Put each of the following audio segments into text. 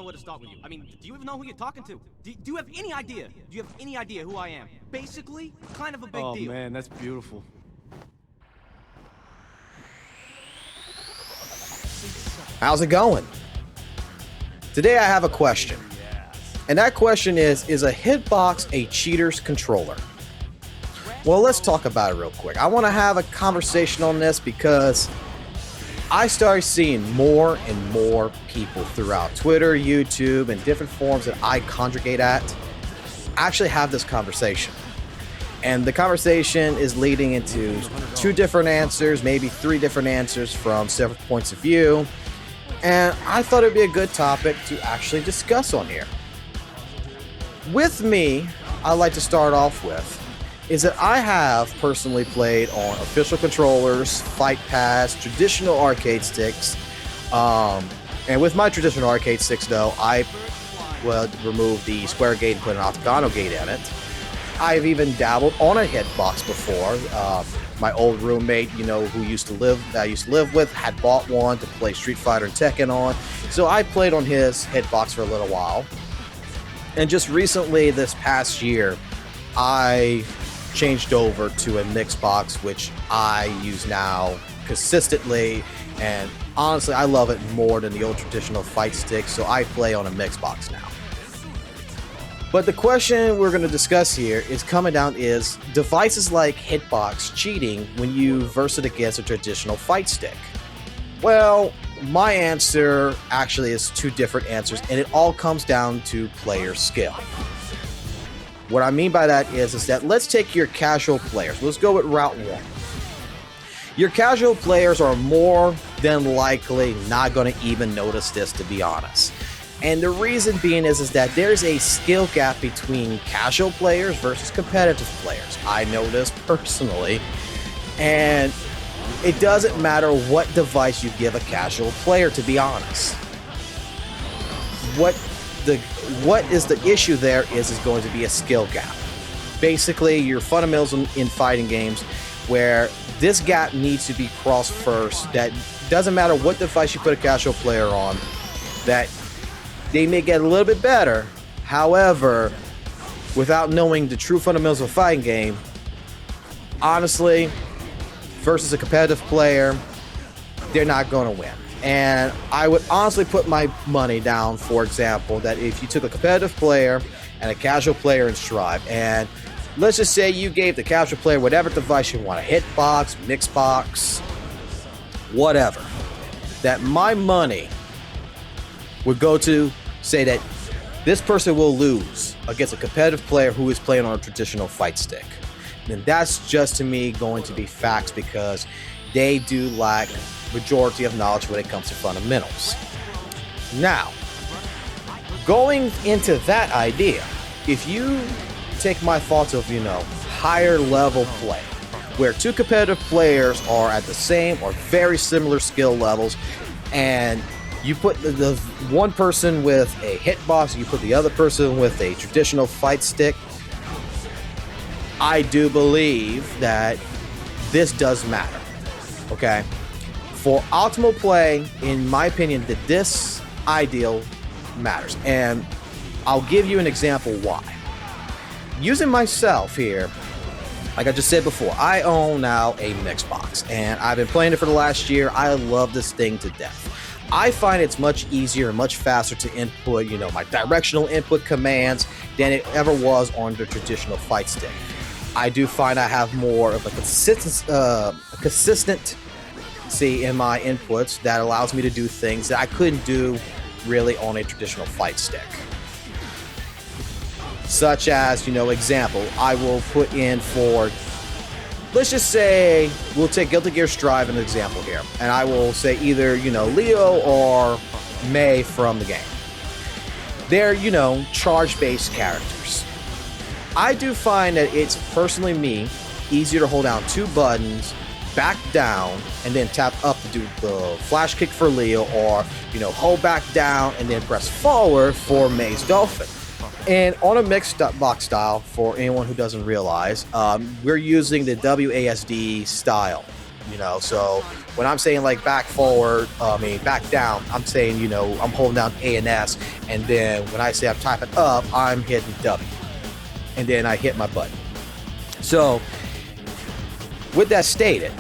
know where to start with you. I mean, do you even know who you're talking to? Do you have any idea? Do you have any idea who I am? Basically, kind of a big deal. Oh man, that's beautiful. How's it going? Today I have a question. And that question is a Hitbox a cheater's controller? Well, let's talk about it real quick. I want to have a conversation on this because I started seeing more and more people throughout Twitter, YouTube, and different forums that I congregate at actually have this conversation. And the conversation is leading into 2 different answers, maybe 3 different answers from several points of view. And I thought it'd be a good topic to actually discuss on here. With me, I'd like to start off with is that I have personally played on official controllers, fight pads, traditional arcade sticks. And with my traditional arcade sticks, though, I would remove the square gate and put an octagonal gate in it. I've even dabbled on a hitbox before. My old roommate, who that I used to live with, had bought one to play Street Fighter and Tekken on. So I played on his hitbox for a little while. And just recently, this past year, I changed over to a mixed box, which I use now consistently, and honestly I love it more than the old traditional fight stick, so I play on a mixed box now. But the question we're going to discuss here is devices like Hitbox cheating when you verse it against a traditional fight stick? Well, my answer actually is 2 different answers, and it all comes down to player skill. What I mean by that is that let's take your casual players. Let's go with route 1. Your casual players are more than likely not going to even notice this, to be honest. And the reason being is that there's a skill gap between casual players versus competitive players. I know this personally. And it doesn't matter what device you give a casual player, to be honest. What is the issue there is going to be a skill gap. Basically, your fundamentals in fighting games where this gap needs to be crossed first. That doesn't matter what device you put a casual player on, that they may get a little bit better. However, without knowing the true fundamentals of a fighting game, honestly, versus a competitive player, they're not going to win. And I would honestly put my money down, for example, that if you took a competitive player and a casual player in Strive, and let's just say you gave the casual player whatever device you want, a hitbox, mixed box, whatever, that my money would go to say that this person will lose against a competitive player who is playing on a traditional fight stick. And that's just, to me, going to be facts because they do lack majority of knowledge when it comes to fundamentals. Now, going into that idea, if you take my thoughts of, higher level play, where 2 competitive players are at the same or very similar skill levels, and you put the one person with a hitbox, you put the other person with a traditional fight stick, I do believe that this does matter. Okay? For optimal play, in my opinion, that this ideal matters. And I'll give you an example why. Using myself here, like I just said before, I own now a mixed box, and I've been playing it for the last year. I love this thing to death. I find it's much easier and much faster to input, my directional input commands than it ever was on the traditional fight stick. I do find I have more of a consistency in my inputs that allows me to do things that I couldn't do really on a traditional fight stick. Such as, example, I will put in for, let's just say, we'll take Guilty Gear Strive as an example here, and I will say either, Leo or Mei from the game. They're, charge-based characters. I do find that it's, personally me, easier to hold down 2 buttons, back down, and then tap up to do the flash kick for Leo, or, hold back down and then press forward for Mei's Dolphin. And on a mixed box style, for anyone who doesn't realize, we're using the WASD style You know, so when I'm saying like back forward, back down, I'm saying, you know, I'm holding down A and S, and then when I say I'm typing up, I'm hitting W, and then I hit my button. So with that stated,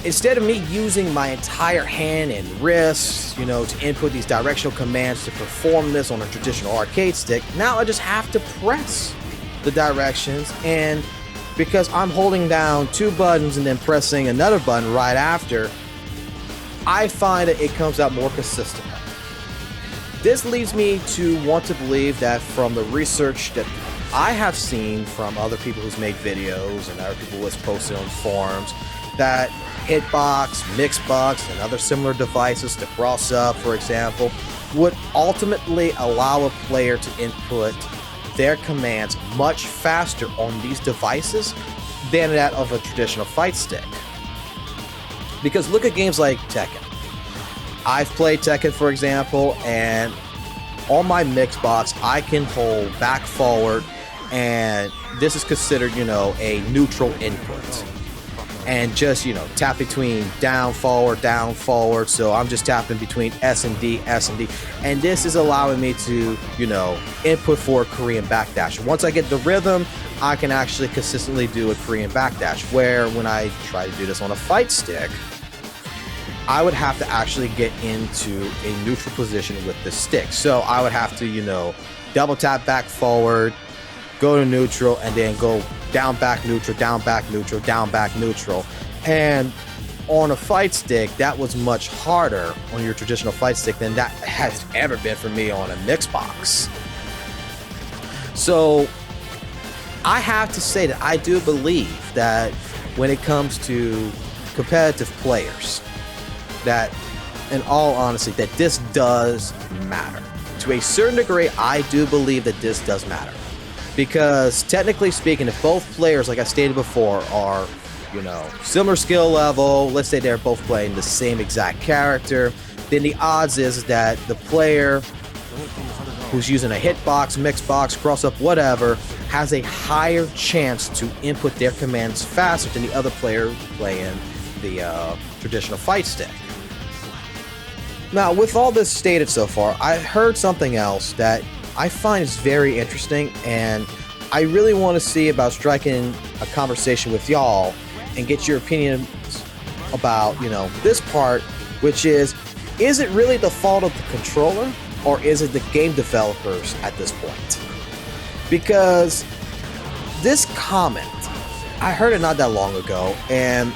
instead of me using my entire hand and wrist, you know, to input these directional commands to perform this on a traditional arcade stick, now I just have to press the directions, and because I'm holding down two buttons and then pressing another button right after, I find that it comes out more consistently. This leads me to want to believe that from the research that I have seen from other people who's made videos and other people who's posted on forums, that Hitbox, Mixbox, and other similar devices to cross up, for example, would ultimately allow a player to input their commands much faster on these devices than that of a traditional fight stick. Because look at games like Tekken. I've played Tekken, for example, and on my Mixbox, I can hold back forward, and this is considered, you know, a neutral input. And just, you know, tap between down, forward, so I'm just tapping between S and D, and this is allowing me to, you know, input for a Korean backdash. Once I get the rhythm, I can actually consistently do a Korean backdash, where when I try to do this on a fight stick, I would have to actually get into a neutral position with the stick. So I would have to, you know, double tap back forward, go to neutral, and then go down, back, neutral, down, back, neutral, down, back, neutral. And on a fight stick, that was much harder on your traditional fight stick than that has ever been for me on a Mixbox. So I have to say that I do believe that when it comes to competitive players, that in all honesty, that this does matter. To a certain degree, I do believe that this does matter. Because technically speaking, if both players, like I stated before, are, you know, similar skill level, let's say they're both playing the same exact character, then the odds is that the player who's using a hitbox, mixbox, cross up, whatever, has a higher chance to input their commands faster than the other player playing the traditional fight stick. Now, with all this stated so far, I heard something else that I find is very interesting, and I really want to see about striking a conversation with y'all and get your opinions about, you know, this part, which is it really the fault of the controller, or is it the game developers at this point? Because this comment, I heard it not that long ago, and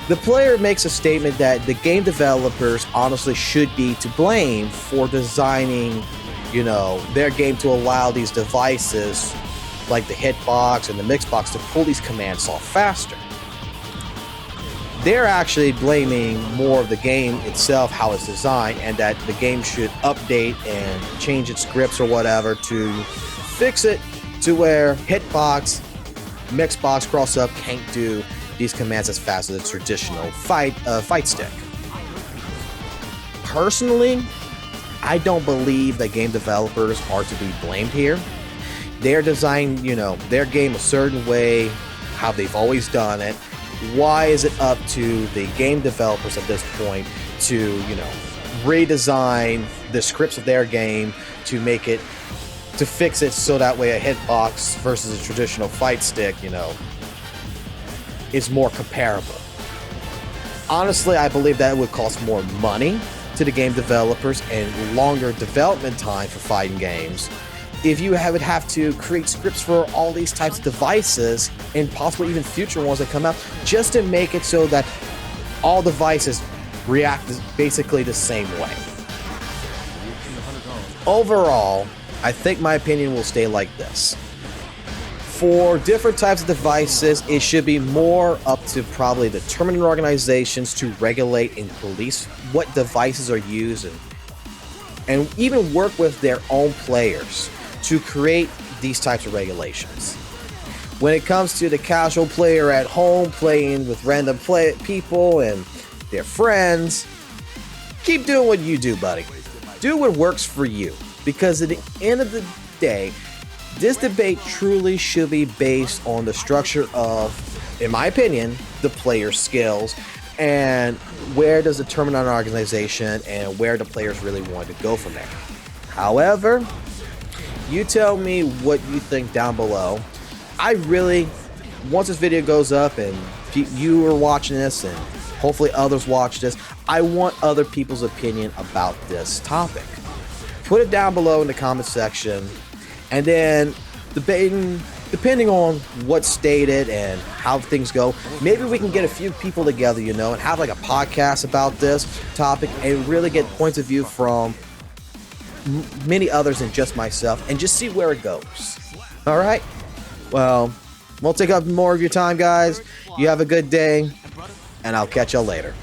the player makes a statement that the game developers honestly should be to blame for designing, you know, their game to allow these devices like the Hitbox and the Mixbox to pull these commands off faster. They're actually blaming more of the game itself, how it's designed, and that the game should update and change its scripts or whatever to fix it to where Hitbox, Mixbox, cross-up can't do these commands as fast as a traditional fight stick. Personally, I don't believe that game developers are to be blamed here. They're designing, you know, their game a certain way, how they've always done it. Why is it up to the game developers at this point to, you know, redesign the scripts of their game to make it, to fix it so that way a hitbox versus a traditional fight stick, you know, is more comparable? Honestly, I believe that it would cost more money to the game developers and longer development time for fighting games if you would have to create scripts for all these types of devices and possibly even future ones that come out just to make it so that all devices react basically the same way. Overall, I think my opinion will stay like this. For different types of devices, it should be more up to probably the tournament organizations to regulate and police what devices are used, and even work with their own players to create these types of regulations. When it comes to the casual player at home playing with random people and their friends, keep doing what you do, buddy. Do what works for you, because at the end of the day, this debate truly should be based on the structure of, in my opinion, the player's skills and where does it terminate an organization, and where the players really want to go from there. However, you tell me what you think down below. I really, once this video goes up and you are watching this and hopefully others watch this, I want other people's opinion about this topic. Put it down below in the comment section, and then depending on what's stated and how things go, maybe we can get a few people together, you know, and have like a podcast about this topic and really get points of view from many others than just myself, and just see where it goes. All right, well, won't take up more of your time, guys. You have a good day, and I'll catch y'all later.